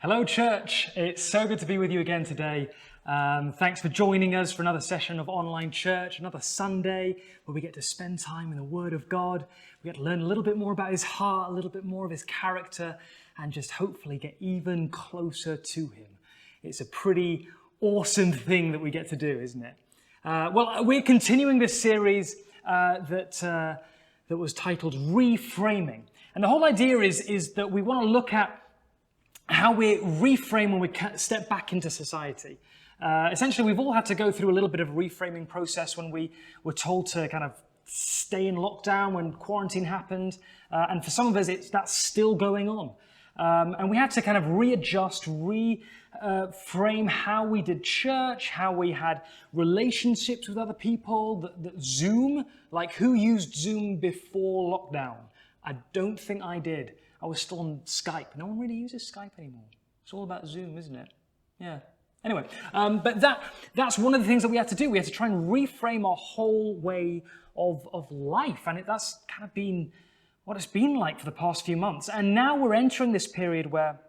Hello, church. It's so good to be with you again today. Thanks for joining us for another session of online church, another Sunday where we get to spend time in the Word of God. We get to learn a little bit more about His heart, a little bit more of His character, and just hopefully get even closer to Him. It's a pretty awesome thing that we get to do, isn't it? Well, we're continuing this series that was titled reFraming. And the whole idea is that we want to look at how we reframe when we step back into society. Essentially, we've all had to go through a little bit of a reframing process when we were told to kind of stay in lockdown when quarantine happened. And for some of us, that's still going on. And we had to kind of readjust, reframe how we did church, how we had relationships with other people, that Zoom, like who used Zoom before lockdown? I don't think I did. I was still on Skype. No one really uses Skype anymore. It's all about Zoom, isn't it? Yeah. Anyway, but that's one of the things that we had to do. We had to try and reframe our whole way of life. And that's kind of been what it's been like for the past few months. And now we're entering this period where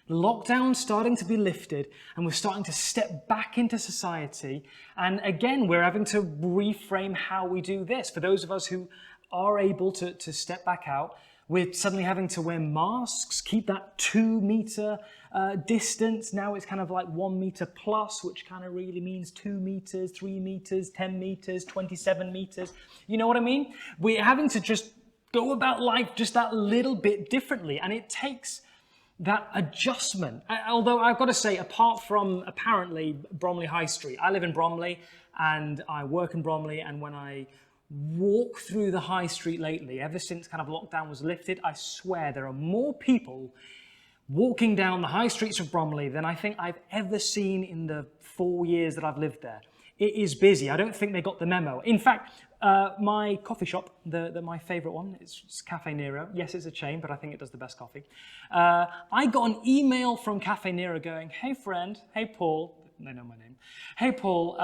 the lockdown's starting to be lifted and we're starting to step back into society. And again, we're having to reframe how we do this. For those of us who are able to step back out, we're suddenly having to wear masks, keep that 2 meter distance. Now it's kind of like 1 meter plus, which kind of really means 2 meters, 3 meters, 10 meters, 27 meters. You know what I mean? We're having to just go about life just that little bit differently. And it takes that adjustment. Although I've got to say, apart from apparently Bromley High Street, I live in Bromley and I work in Bromley, and when I walk through the high street lately, ever since kind of lockdown was lifted, I swear there are more people walking down the high streets of Bromley than I think I've ever seen in the 4 years that I've lived there. It is busy. I don't think they got the memo. In fact, my coffee shop, my favourite one, it's Cafe Nero. Yes, it's a chain, but I think it does the best coffee. I got an email from Cafe Nero going, "Hey friend, hey Paul," they know my name. "Hey Paul,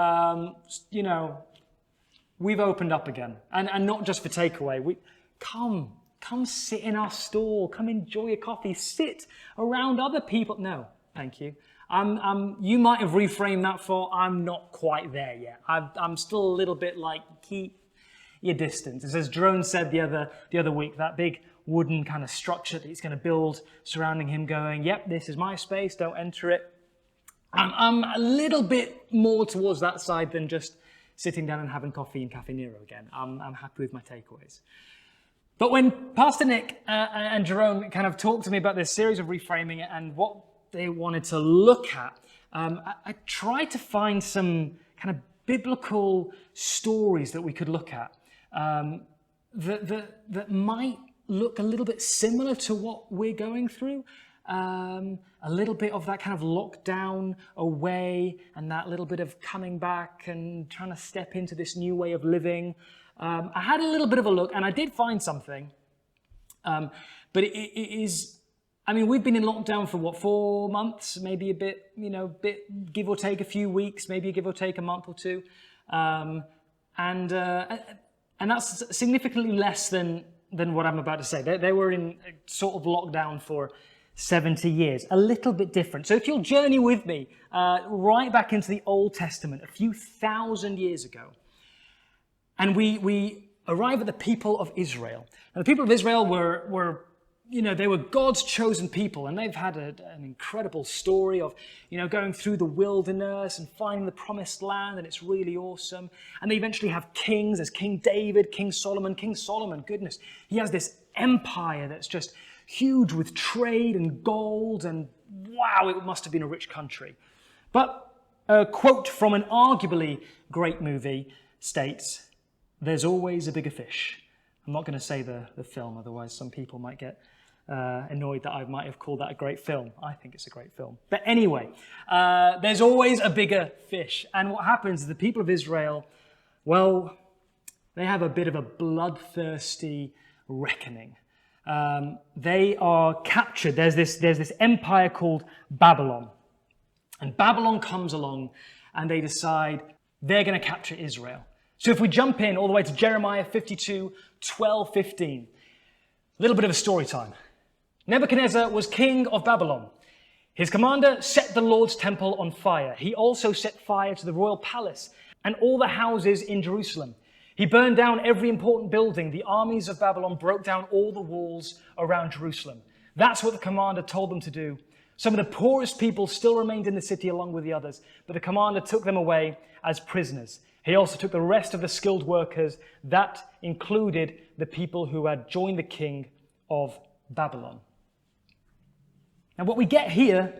we've opened up again, and not just for takeaway. Come sit in our store. Come enjoy a coffee. Sit around other people." No, thank you. You might have reframed that for, I'm not quite there yet. I'm still a little bit like, keep your distance. As Jerome said the other week, that big wooden kind of structure that he's going to build surrounding him, going, "Yep, this is my space. Don't enter it." I'm a little bit more towards that side than just sitting down and having coffee in Cafe Nero again. I'm happy with my takeaways. But when Pastor Nick and Jerome kind of talked to me about this series of reframing and what they wanted to look at, I tried to find some kind of biblical stories that we could look at that might look a little bit similar to what we're going through. A little bit of that kind of lockdown away and that little bit of coming back and trying to step into this new way of living. I had a little bit of a look and I did find something, but it is, I mean, we've been in lockdown for 4 months, maybe a bit, give or take a few weeks, maybe give or take a month or two. And that's significantly less than what I'm about to say. They were in sort of lockdown for 70 years, a little bit different. So if you'll journey with me right back into the Old Testament, a few thousand years ago, and we arrive at the people of Israel. Now, the people of Israel were they were God's chosen people, and they've had an incredible story of, going through the wilderness and finding the promised land, and it's really awesome. And they eventually have kings. There's King David, King Solomon. King Solomon, goodness, he has this empire that's just huge with trade and gold, and wow, it must have been a rich country. But a quote from an arguably great movie states, "There's always a bigger fish." I'm not going to say the film, otherwise some people might get annoyed that I might have called that a great film. I think it's a great film. But anyway, there's always a bigger fish. And what happens is the people of Israel, well, they have a bit of a bloodthirsty reckoning. They are captured. There's this empire called Babylon. And Babylon comes along and they decide they're going to capture Israel. So if we jump in all the way to Jeremiah 52, 12, 15, a little bit of a story time. Nebuchadnezzar was king of Babylon. His commander set the Lord's temple on fire. He also set fire to the royal palace and all the houses in Jerusalem. He burned down every important building. The armies of Babylon broke down all the walls around Jerusalem. That's what the commander told them to do. Some of the poorest people still remained in the city along with the others, but the commander took them away as prisoners. He also took the rest of the skilled workers. That included the people who had joined the king of Babylon. Now what we get here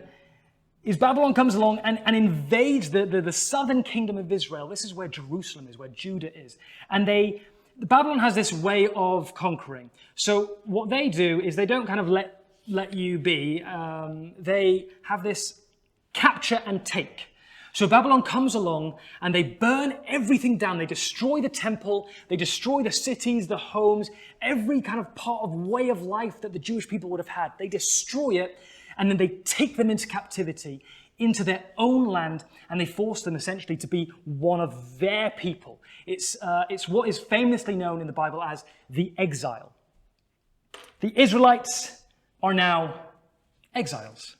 is Babylon comes along and invades the southern kingdom of Israel. This is where Jerusalem is, where Judah is. And Babylon has this way of conquering. So what they do is they don't kind of let you be. They have this capture and take. So Babylon comes along and they burn everything down. They destroy the temple. They destroy the cities, the homes, every kind of part of way of life that the Jewish people would have had. They destroy it. And then they take them into captivity, into their own land, and they force them essentially to be one of their people. It's what is famously known in the Bible as the exile. The Israelites are now exiles.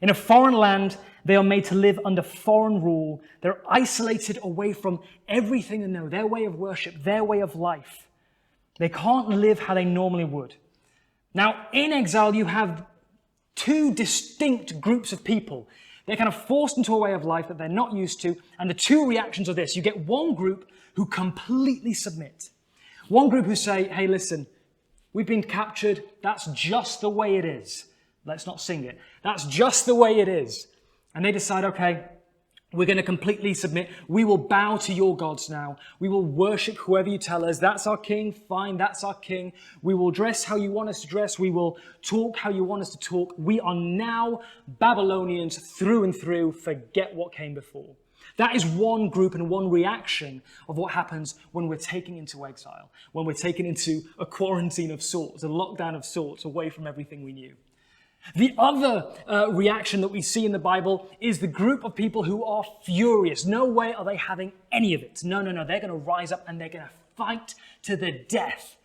In a foreign land, they are made to live under foreign rule. They're isolated away from everything they know, their way of worship, their way of life. They can't live how they normally would. Now, in exile, you have two distinct groups of people. They're kind of forced into a way of life that they're not used to. And the two reactions are this. You get one group who completely submit. One group who say, hey, listen, we've been captured. That's just the way it is. Let's not sing it. That's just the way it is. And they decide, okay, we're going to completely submit. We will bow to your gods now. We will worship whoever you tell us. That's our king. Fine, that's our king. We will dress how you want us to dress. We will talk how you want us to talk. We are now Babylonians through and through. Forget what came before. That is one group and one reaction of what happens when we're taken into exile, when we're taken into a quarantine of sorts, a lockdown of sorts, away from everything we knew. The other reaction that we see in the Bible is the group of people who are furious. No way are they having any of it. No. They're going to rise up and they're going to fight to the death,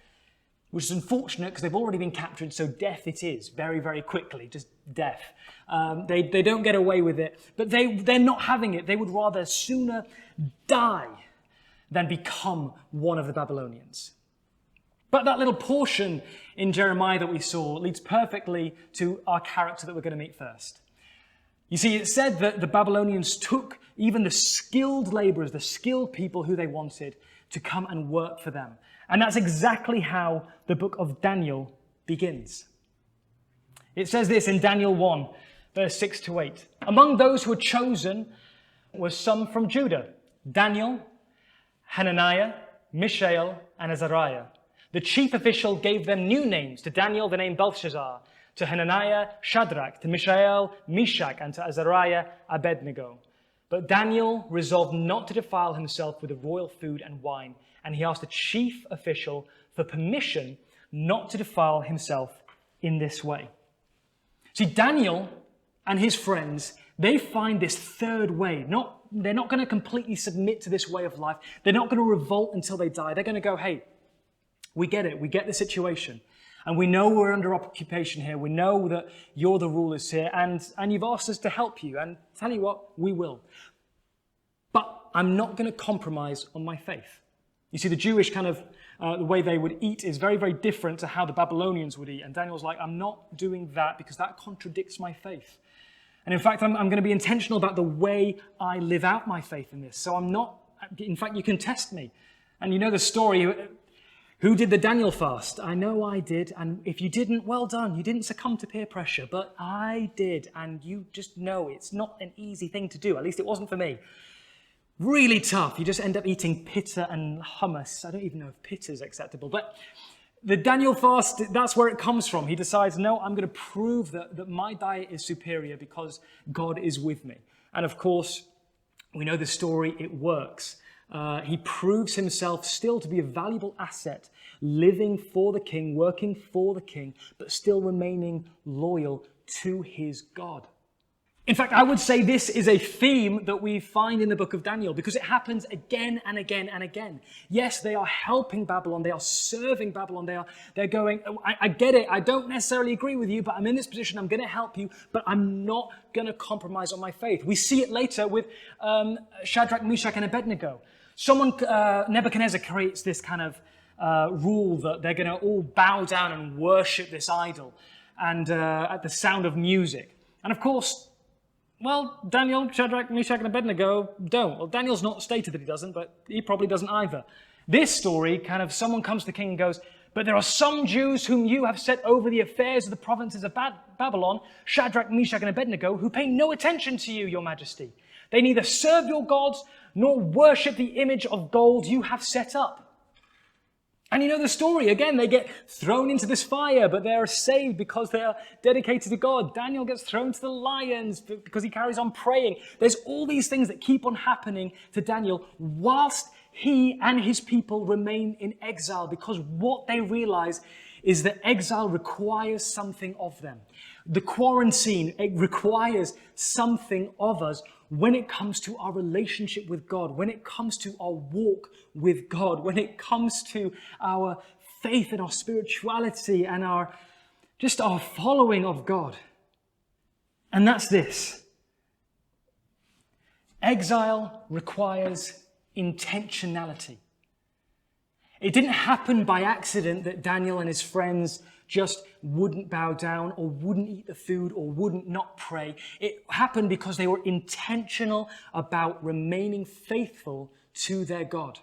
which is unfortunate because they've already been captured. So death it is very, very quickly, just death. They don't get away with it, but they're not having it. They would rather sooner die than become one of the Babylonians. But that little portion in Jeremiah that we saw leads perfectly to our character that we're going to meet first. You see, it said that the Babylonians took even the skilled laborers, the skilled people who they wanted to come and work for them. And that's exactly how the book of Daniel begins. It says this in Daniel 1, verse 6 to 8. Among those who were chosen were some from Judah: Daniel, Hananiah, Mishael, and Azariah. The chief official gave them new names. To Daniel, the name Belshazzar. To Hananiah, Shadrach. To Mishael, Meshach. And to Azariah, Abednego. But Daniel resolved not to defile himself with the royal food and wine. And he asked the chief official for permission not to defile himself in this way. See, Daniel and his friends, they find this third way. They're not going to completely submit to this way of life. They're not going to revolt until they die. They're going to go, hey, we get it. We get the situation. And we know we're under occupation here. We know that you're the rulers here. And you've asked us to help you. And tell you what, we will. But I'm not going to compromise on my faith. You see, the Jewish kind of the way they would eat is very, very different to how the Babylonians would eat. And Daniel's like, I'm not doing that because that contradicts my faith. And in fact, I'm going to be intentional about the way I live out my faith in this. So I'm not, in fact, you can test me. And you know the story. Who did the Daniel fast? I know I did. And if you didn't, well done. You didn't succumb to peer pressure, but I did. And you just know it's not an easy thing to do. At least it wasn't for me. Really tough. You just end up eating pitta and hummus. I don't even know if pitta is acceptable. But the Daniel fast, that's where it comes from. He decides, no, I'm going to prove that my diet is superior because God is with me. And of course, we know the story. It works. He proves himself still to be a valuable asset, living for the king, working for the king, but still remaining loyal to his God. In fact, I would say this is a theme that we find in the book of Daniel because it happens again and again and again. Yes, they are helping Babylon. They are serving Babylon. They're going, I get it. I don't necessarily agree with you, but I'm in this position. I'm going to help you, but I'm not going to compromise on my faith. We see it later with Shadrach, Meshach, and Abednego. Nebuchadnezzar creates this kind of rule that they're going to all bow down and worship this idol and at the sound of music. And of course, well, Daniel, Shadrach, Meshach, and Abednego don't. Well, Daniel's not stated that he doesn't, but he probably doesn't either. This story, kind of someone comes to the king and goes, but there are some Jews whom you have set over the affairs of the provinces of Babylon, Shadrach, Meshach, and Abednego, who pay no attention to you, your majesty. They neither serve your gods nor worship the image of gold you have set up. And you know the story. Again, they get thrown into this fire, but they are saved because they are dedicated to God. Daniel gets thrown to the lions because he carries on praying. There's all these things that keep on happening to Daniel whilst he and his people remain in exile, because what they realize is that exile requires something of them. The quarantine, it requires something of us when it comes to our relationship with God, when it comes to our walk with God, when it comes to our faith and our spirituality and our following of God. And that's this. Exile requires intentionality. It didn't happen by accident that Daniel and his friends just wouldn't bow down or wouldn't eat the food or wouldn't not pray. It happened because they were intentional about remaining faithful to their God.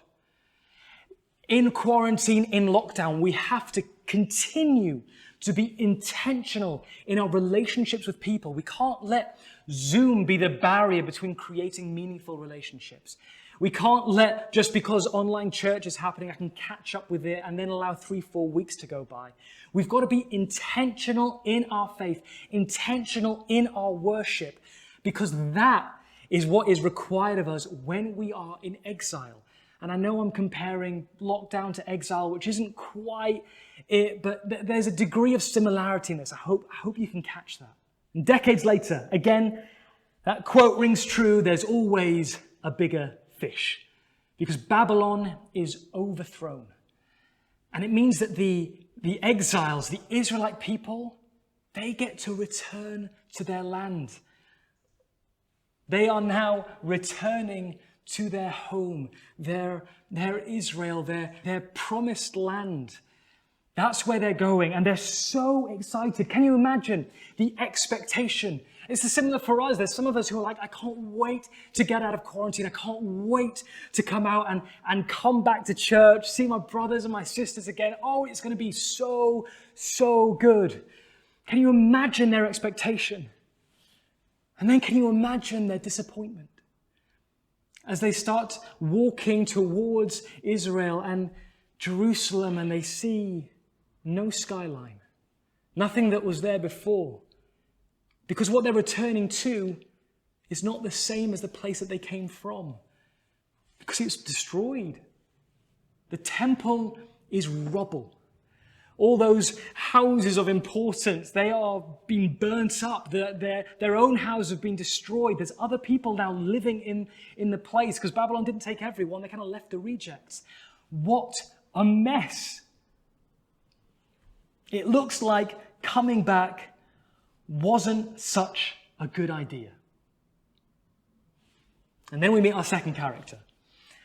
In quarantine, in lockdown, we have to continue to be intentional in our relationships with people. We can't let Zoom be the barrier between creating meaningful relationships. We can't let, just because online church is happening, I can catch up with it and then allow 3-4 weeks to go by. We've got to be intentional in our faith, intentional in our worship, because that is what is required of us when we are in exile. And I know I'm comparing lockdown to exile, which isn't quite it, but there's a degree of similarity in this. I hope you can catch that. And decades later, again, that quote rings true. There's always a bigger fish, because Babylon is overthrown. And it means that the exiles, the Israelite people, they get to return to their land. They are now returning to their home, their Israel, their promised land. That's where they're going, and they're so excited. Can you imagine the expectation? It's similar for us. There's some of us who are like, I can't wait to get out of quarantine. I can't wait to come out and come back to church, see my brothers and my sisters again. Oh, it's going to be so, so good. Can you imagine their expectation? And then can you imagine their disappointment as they start walking towards Israel and Jerusalem and they see no skyline, nothing that was there before? Because what they're returning to is not the same as the place that they came from, because it's destroyed. The temple is rubble. All those houses of importance, they are being burnt up. Their own houses have been destroyed. There's other people now living in the place, because Babylon didn't take everyone. They kind of left the rejects. What a mess. It looks like coming back wasn't such a good idea. And then we meet our second character.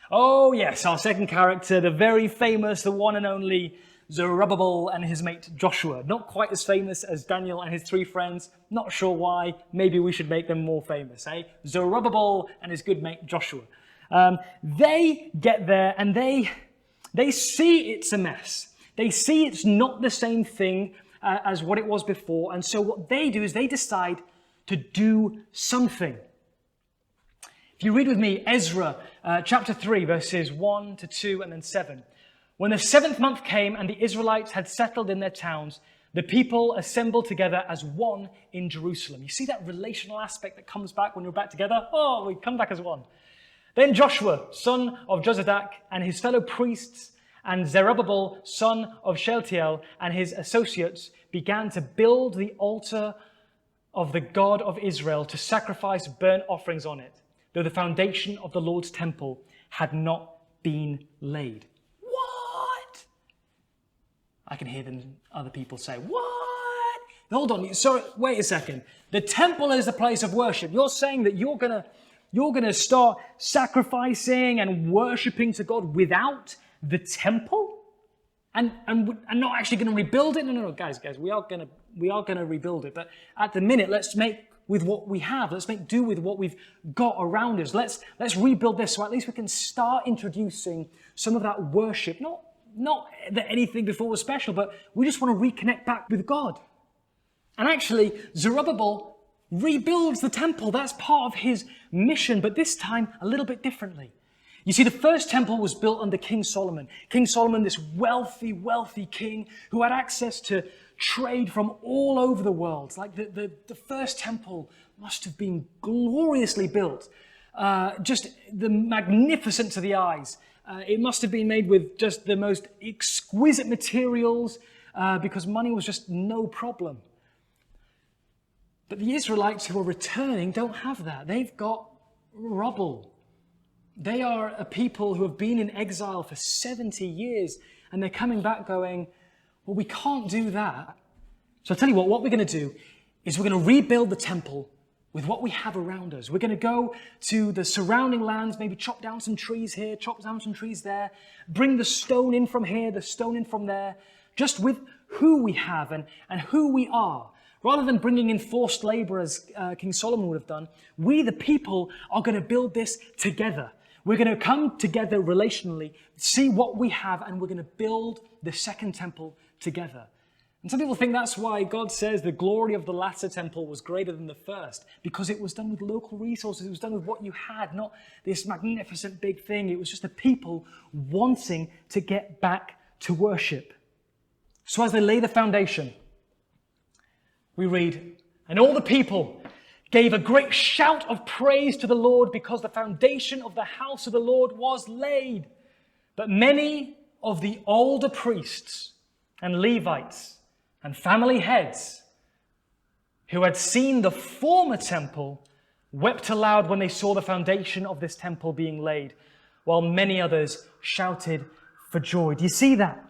Oh yes, our second character, the very famous, the one and only Zerubbabel and his mate Joshua. Not quite as famous as Daniel and his 3 friends. Not sure why. Maybe we should make them more famous, eh? Zerubbabel and his good mate Joshua. They get there and they see it's a mess. They see it's not the same thing as what it was before. And so what they do is they decide to do something. If you read with me, Ezra chapter 3, verses 1 to 2 and then 7. When the 7th month came and the Israelites had settled in their towns, the people assembled together as one in Jerusalem. You see that relational aspect that comes back when you're back together? Oh, we come back as one. Then Joshua, son of Jozadak, and his fellow priests, and Zerubbabel, son of Shealtiel, and his associates began to build the altar of the God of Israel to sacrifice burnt offerings on it, though the foundation of the Lord's temple had not been laid. What? I can hear other people say, what? Hold on, sorry, wait a second. The temple is the place of worship. You're saying that you're gonna start sacrificing and worshiping to God without the temple? And not actually going to rebuild it? No, guys, we are going to rebuild it. But at the minute, let's make with what we have. Let's make do with what we've got around us. Let's rebuild this so at least we can start introducing some of that worship. Not that anything before was special, but we just want to reconnect back with God. And actually, Zerubbabel rebuilds the temple. That's part of his mission, but this time a little bit differently. You see, the first temple was built under King Solomon. King Solomon, this wealthy king who had access to trade from all over the world. Like the first temple must have been gloriously built. Just the magnificent to the eyes. It must have been made with just the most exquisite materials because money was just no problem. But the Israelites who are returning don't have that. They've got rubble. They are a people who have been in exile for 70 years, and they're coming back going, well, we can't do that. So I'll tell you what we're going to do is we're going to rebuild the temple with what we have around us. We're going to go to the surrounding lands, maybe chop down some trees here, chop down some trees there, bring the stone in from here, the stone in from there, just with who we have and who we are. Rather than bringing in forced labor as King Solomon would have done, we, the people, are going to build this together. We're going to come together relationally, see what we have, and we're going to build the second temple together. And some people think that's why God says the glory of the latter temple was greater than the first, because it was done with local resources. It was done with what you had, not this magnificent big thing. It was just the people wanting to get back to worship. So as they lay the foundation, we read, and all the people gave a great shout of praise to the Lord because the foundation of the house of the Lord was laid. But many of the older priests and Levites and family heads who had seen the former temple wept aloud when they saw the foundation of this temple being laid, while many others shouted for joy. Do you see that?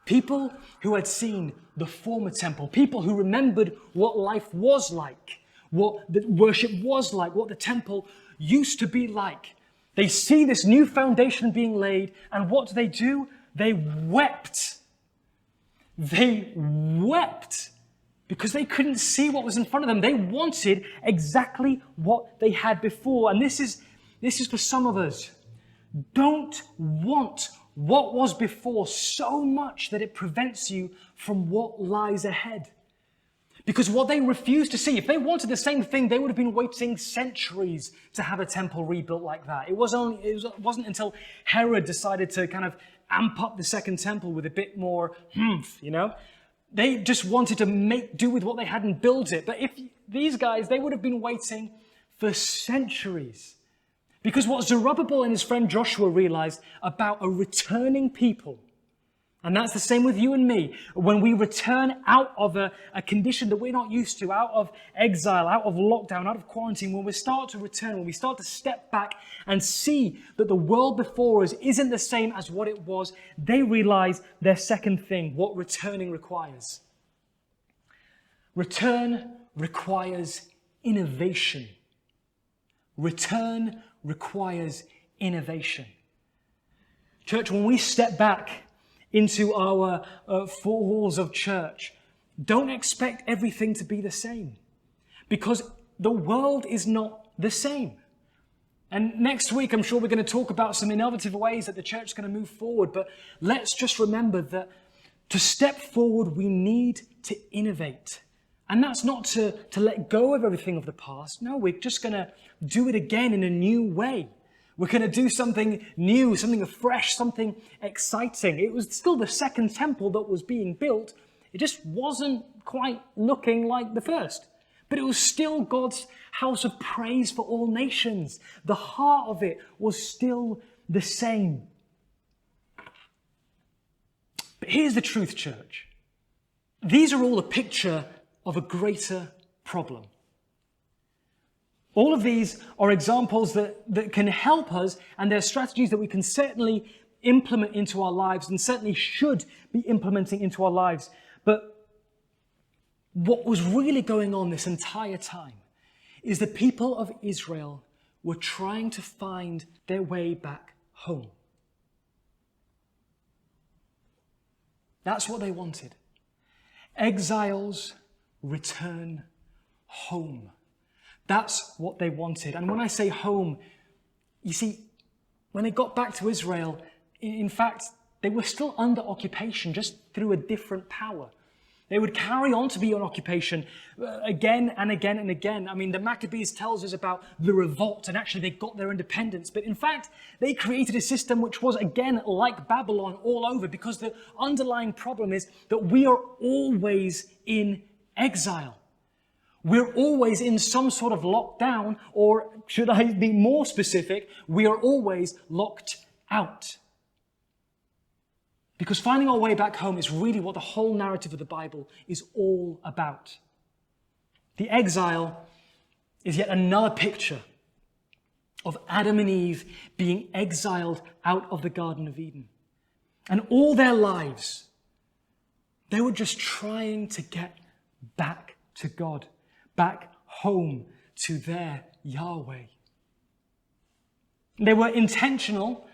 People who had seen the former temple, people who remembered what life was like, what the worship was like, what the temple used to be like. They see this new foundation being laid, and what do? They wept. They wept because they couldn't see what was in front of them. They wanted exactly what they had before. And this is for some of us. Don't want what was before so much that it prevents you from what lies ahead. Because what they refused to see, if they wanted the same thing, they would have been waiting centuries to have a temple rebuilt like that. It wasn't until Herod decided to kind of amp up the second temple with a bit more They just wanted to make do with what they had and build it. But if these guys, they would have been waiting for centuries. Because what Zerubbabel and his friend Joshua realized about a returning people, and that's the same with you and me, when we return out of a condition that we're not used to, out of exile, out of lockdown, out of quarantine, when we start to return, when we start to step back and see that the world before us isn't the same as what it was, they realize their second thing, what returning requires. Return requires innovation. Return requires innovation. Church, when we step back into our four walls of church, don't expect everything to be the same, because the world is not the same. And next week, I'm sure we're going to talk about some innovative ways that the church is going to move forward, but let's just remember that to step forward, we need to innovate. And that's not to let go of everything of the past. No, we're just going to do it again in a new way. We're going to do something new, something fresh, something exciting. It was still the second temple that was being built. It just wasn't quite looking like the first. But it was still God's house of praise for all nations. The heart of it was still the same. But here's the truth, church. These are all a picture of a greater problem. All of these are examples that can help us, and they're strategies that we can certainly implement into our lives and certainly should be implementing into our lives. But what was really going on this entire time is the people of Israel were trying to find their way back home. That's what they wanted. Exiles return home. That's what they wanted. And when I say home, you see, when they got back to Israel, in fact, they were still under occupation, just through a different power. They would carry on to be on occupation again and again and again. I mean, the Maccabees tells us about the revolt, and actually they got their independence. But in fact, they created a system which was, again, like Babylon all over, because the underlying problem is that we are always in exile. We're always in some sort of lockdown, or should I be more specific, we are always locked out. Because finding our way back home is really what the whole narrative of the Bible is all about. The exile is yet another picture of Adam and Eve being exiled out of the Garden of Eden. And all their lives, they were just trying to get back to God, back home to their Yahweh. They were intentional.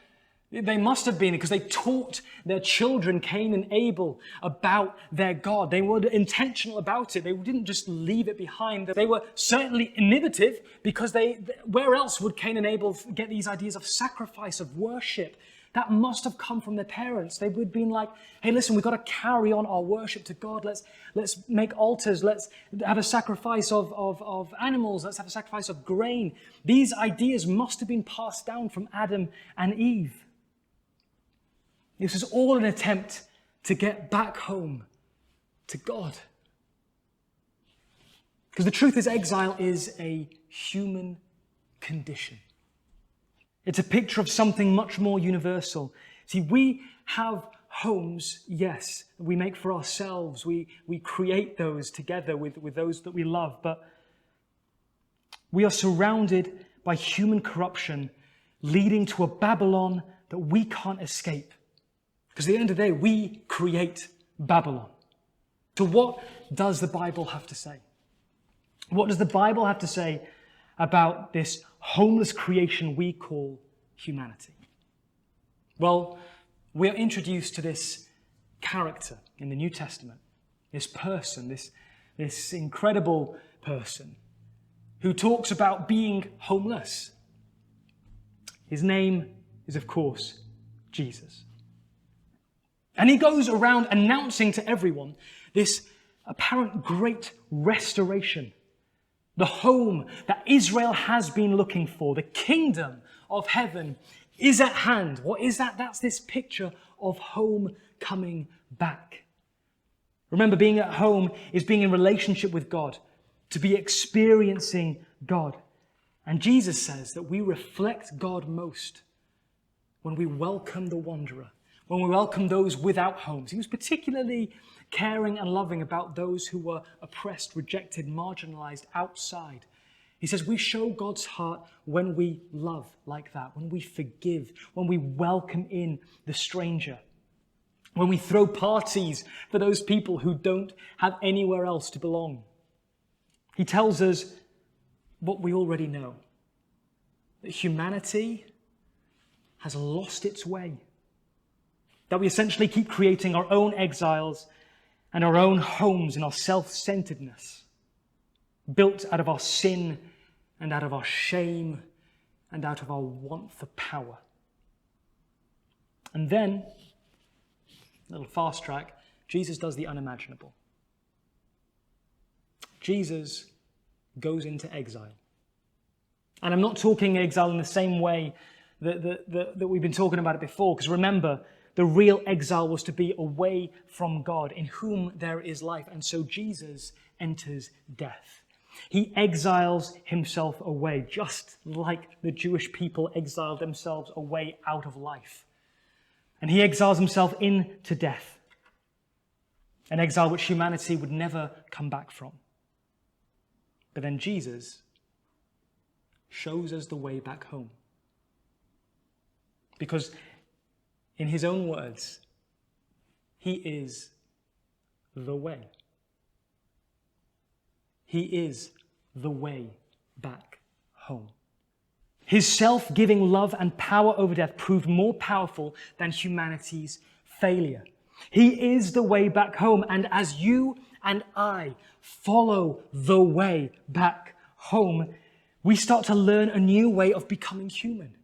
They must have been, because they taught their children, Cain and Abel, about their God. They were intentional about it. They didn't just leave it behind. They were certainly innovative, because where else would Cain and Abel get these ideas of sacrifice, of worship? That must have come from their parents. They would have been like, hey, listen, we've got to carry on our worship to God. Let's make altars. Let's have a sacrifice of animals. Let's have a sacrifice of grain. These ideas must have been passed down from Adam and Eve. This is all an attempt to get back home to God. Because the truth is, exile is a human condition. It's a picture of something much more universal. See, we have homes, yes, we make for ourselves. We create those together with those that we love. But we are surrounded by human corruption, leading to a Babylon that we can't escape. Because at the end of the day, we create Babylon. So what does the Bible have to say? What does the Bible have to say about this homeless creation we call humanity? Well, we are introduced to this character in the New Testament, this person, this incredible person who talks about being homeless. His name is, of course, Jesus. And he goes around announcing to everyone this apparent great restoration. The home that Israel has been looking for, the kingdom of heaven, is at hand. What is that? That's this picture of home coming back. Remember, being at home is being in relationship with God, to be experiencing God. And Jesus says that we reflect God most when we welcome the wanderer, when we welcome those without homes. He was particularly caring and loving about those who were oppressed, rejected, marginalized, outside. He says we show God's heart when we love like that, when we forgive, when we welcome in the stranger, when we throw parties for those people who don't have anywhere else to belong. He tells us what we already know, that humanity has lost its way, that we essentially keep creating our own exiles and our own homes in our self-centeredness, built out of our sin and out of our shame and out of our want for power. And then, a little fast track, Jesus does the unimaginable. Jesus goes into exile. And I'm not talking exile in the same way that we've been talking about it before, because remember, the real exile was to be away from God, in whom there is life. And so Jesus enters death. He exiles himself away, just like the Jewish people exiled themselves away out of life. And he exiles himself into death, an exile which humanity would never come back from. But then Jesus shows us the way back home. Because in his own words, he is the way. He is the way back home. His self-giving love and power over death proved more powerful than humanity's failure. He is the way back home. And as you and I follow the way back home, we start to learn a new way of becoming human.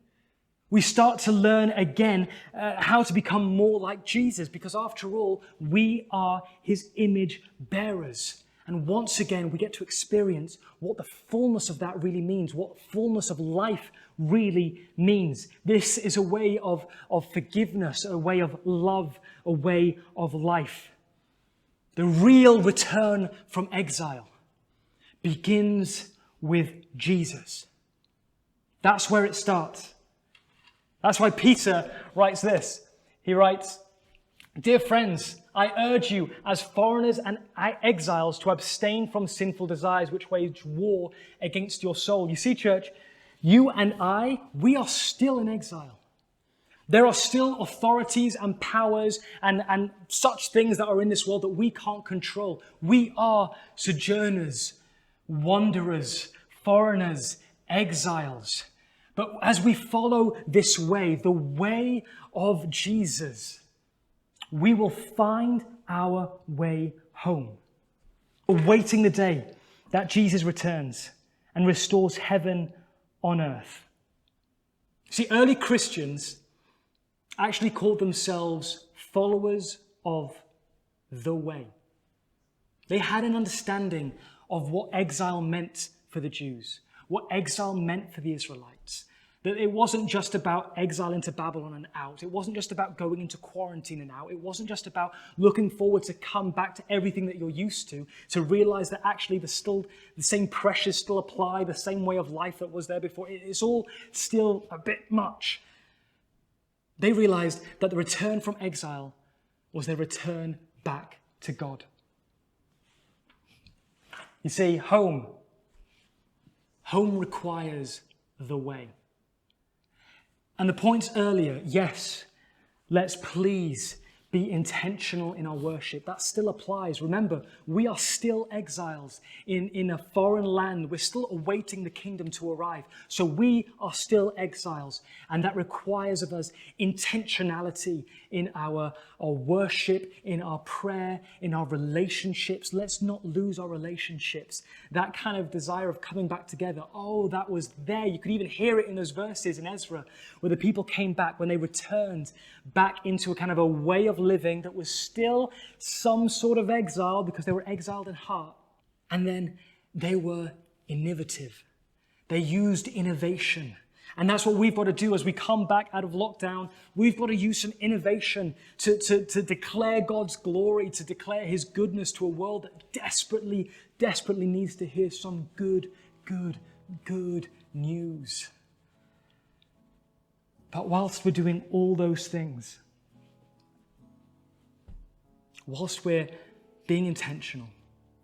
We start to learn again how to become more like Jesus, because after all, we are his image bearers. And once again, we get to experience what the fullness of that really means, what fullness of life really means. This is a way of forgiveness, a way of love, a way of life. The real return from exile begins with Jesus. That's where it starts. That's why Peter writes this. He writes, "Dear friends, I urge you as foreigners and exiles to abstain from sinful desires which wage war against your soul." You see, church, you and I, we are still in exile. There are still authorities and powers and such things that are in this world that we can't control. We are sojourners, wanderers, foreigners, exiles. But as we follow this way, the way of Jesus, we will find our way home, awaiting the day that Jesus returns and restores heaven on earth. See, early Christians actually called themselves followers of the way. They had an understanding of what exile meant for the Jews, what exile meant for the Israelites. That it wasn't just about exile into Babylon and out. It wasn't just about going into quarantine and out. It wasn't just about looking forward to come back to everything that you're used to realize that actually the same pressures still apply, the same way of life that was there before. It's all still a bit much. They realized that the return from exile was their return back to God. You see, home requires the way. And the points earlier, yes, let's please be intentional in our worship. That still applies. Remember, we are still exiles in a foreign land. We're still awaiting the kingdom to arrive. So we are still exiles. And that requires of us intentionality in our worship, in our prayer, in our relationships. Let's not lose our relationships. That kind of desire of coming back together. Oh, that was there. You could even hear it in those verses in Ezra, where the people came back, when they returned back into a kind of a way of living that was still some sort of exile, because they were exiled in heart. And then they were innovative. They used innovation. And that's what we've got to do as we come back out of lockdown. We've got to use some innovation to declare God's glory, to declare his goodness to a world that desperately, desperately needs to hear some good news. But whilst we're doing all those things, whilst we're being intentional,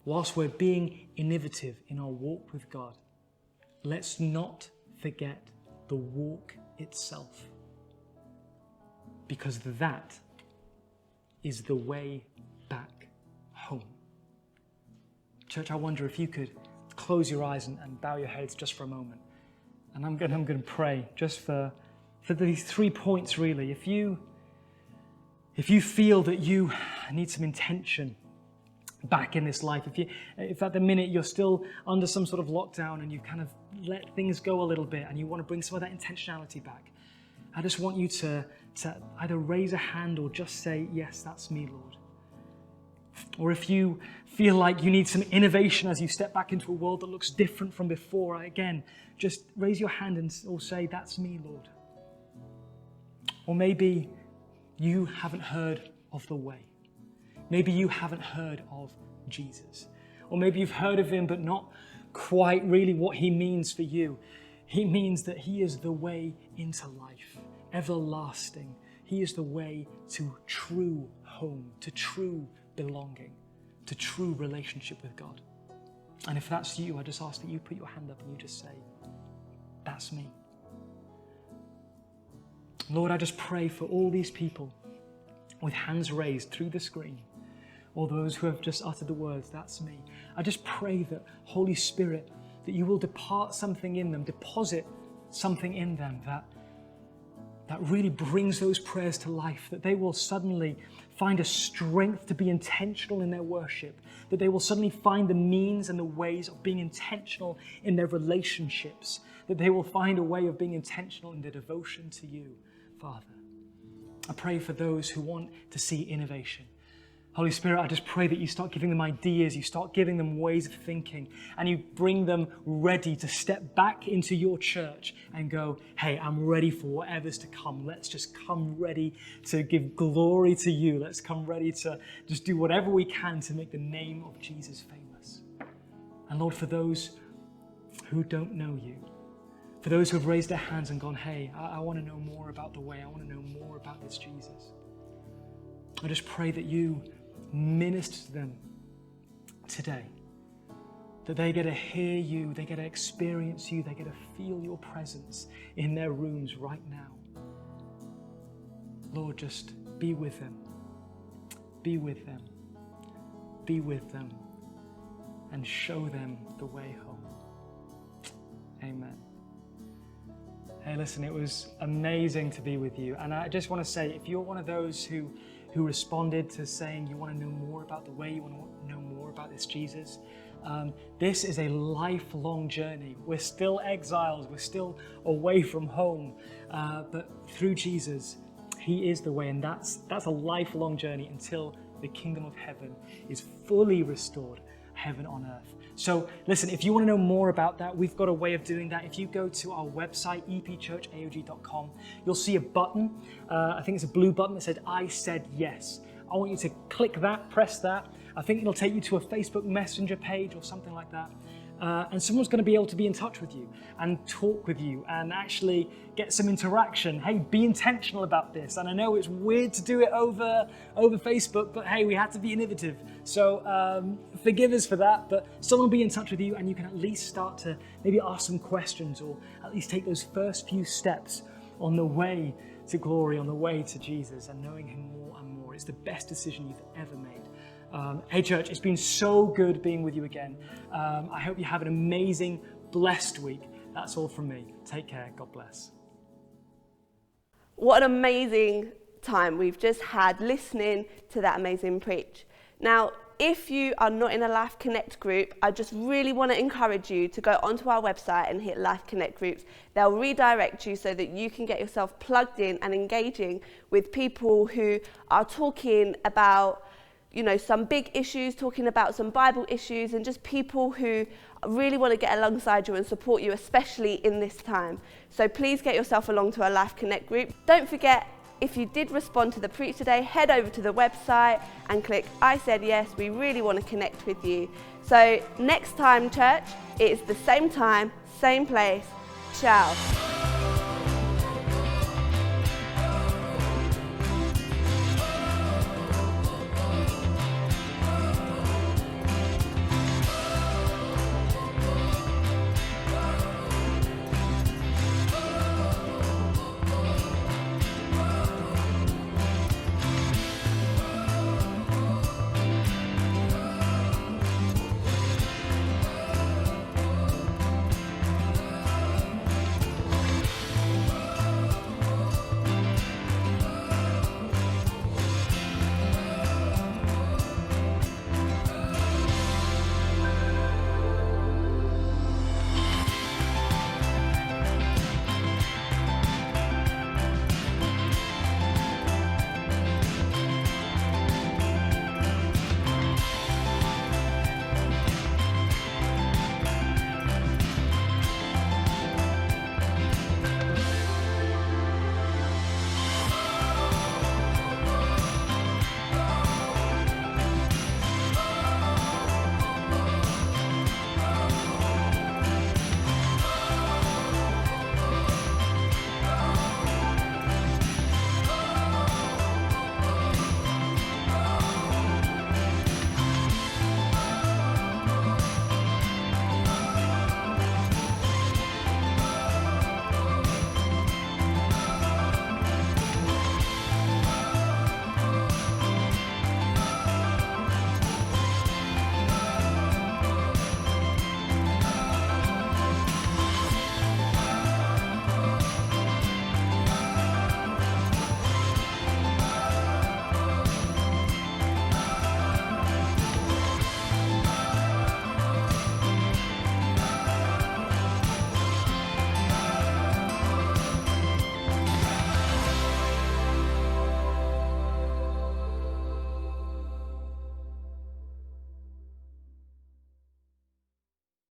whilst we're being innovative in our walk with God, let's not forget the walk itself. Because that is the way back home. Church, I wonder if you could close your eyes and bow your heads just for a moment. And I'm going to pray just for these 3 points, really. If you feel that you need some intention back in this life, if at the minute you're still under some sort of lockdown and you kind of let things go a little bit and you want to bring some of that intentionality back, I just want you to either raise a hand or just say, "Yes, that's me, Lord." Or if you feel like you need some innovation as you step back into a world that looks different from before, again, just raise your hand or say, "That's me, Lord." Or maybe you haven't heard of the way. Maybe you haven't heard of Jesus. Or maybe you've heard of him, but not quite really what he means for you. He means that he is the way into life, everlasting. He is the way to true home, to true belonging, to true relationship with God. And if that's you, I just ask that you put your hand up and you just say, that's me. Lord, I just pray for all these people with hands raised through the screen, or those who have just uttered the words, that's me. I just pray that, Holy Spirit, that you will deposit something in them that really brings those prayers to life, that they will suddenly find a strength to be intentional in their worship, that they will suddenly find the means and the ways of being intentional in their relationships, that they will find a way of being intentional in their devotion to you, Father. I pray for those who want to see innovation. Holy Spirit, I just pray that you start giving them ideas, you start giving them ways of thinking, and you bring them ready to step back into your church and go, hey, I'm ready for whatever's to come. Let's just come ready to give glory to you. Let's come ready to just do whatever we can to make the name of Jesus famous. And Lord, for those who don't know you, for those who have raised their hands and gone, hey, I want to know more about the way. I want to know more about this Jesus. I just pray that you minister to them today, that they get to hear you, they get to experience you, they get to feel your presence in their rooms right now. Lord, just be with them, be with them, be with them, and show them the way home. Amen. Hey, listen, it was amazing to be with you. And I just want to say, if you're one of those who responded to saying you want to know more about the way, you want to know more about this Jesus, this is a lifelong journey. We're still exiles, we're still away from home, but through Jesus, he is the way, and that's a lifelong journey until the kingdom of heaven is fully restored, heaven on earth. So listen, if you want to know more about that, we've got a way of doing that. If you go to our website, epchurchaog.com, you'll see a button. I think it's a blue button that said, I said yes. I want you to click that, press that. I think it'll take you to a Facebook Messenger page or something like that. And someone's going to be able to be in touch with you and talk with you and actually get some interaction. Hey, be intentional about this. And I know it's weird to do it over Facebook, but hey, we had to be innovative. So forgive us for that, but someone will be in touch with you and you can at least start to maybe ask some questions or at least take those first few steps on the way to glory, on the way to Jesus and knowing him more and more. It's the best decision you've ever made. Hey church, it's been so good being with you again. I hope you have an amazing, blessed week. That's all from me. Take care. God bless. What an amazing time we've just had listening to that amazing preach. Now, if you are not in a Life Connect group, I just really want to encourage you to go onto our website and hit Life Connect groups. They'll redirect you so that you can get yourself plugged in and engaging with people who are talking about some big issues, talking about some Bible issues, and just people who really want to get alongside you and support you, especially in this time. So please get yourself along to our Life Connect group. Don't forget, if you did respond to the preach today, head over to the website and click I said yes. We really want to connect with you. So next time, church, it is the same time, same place. Ciao.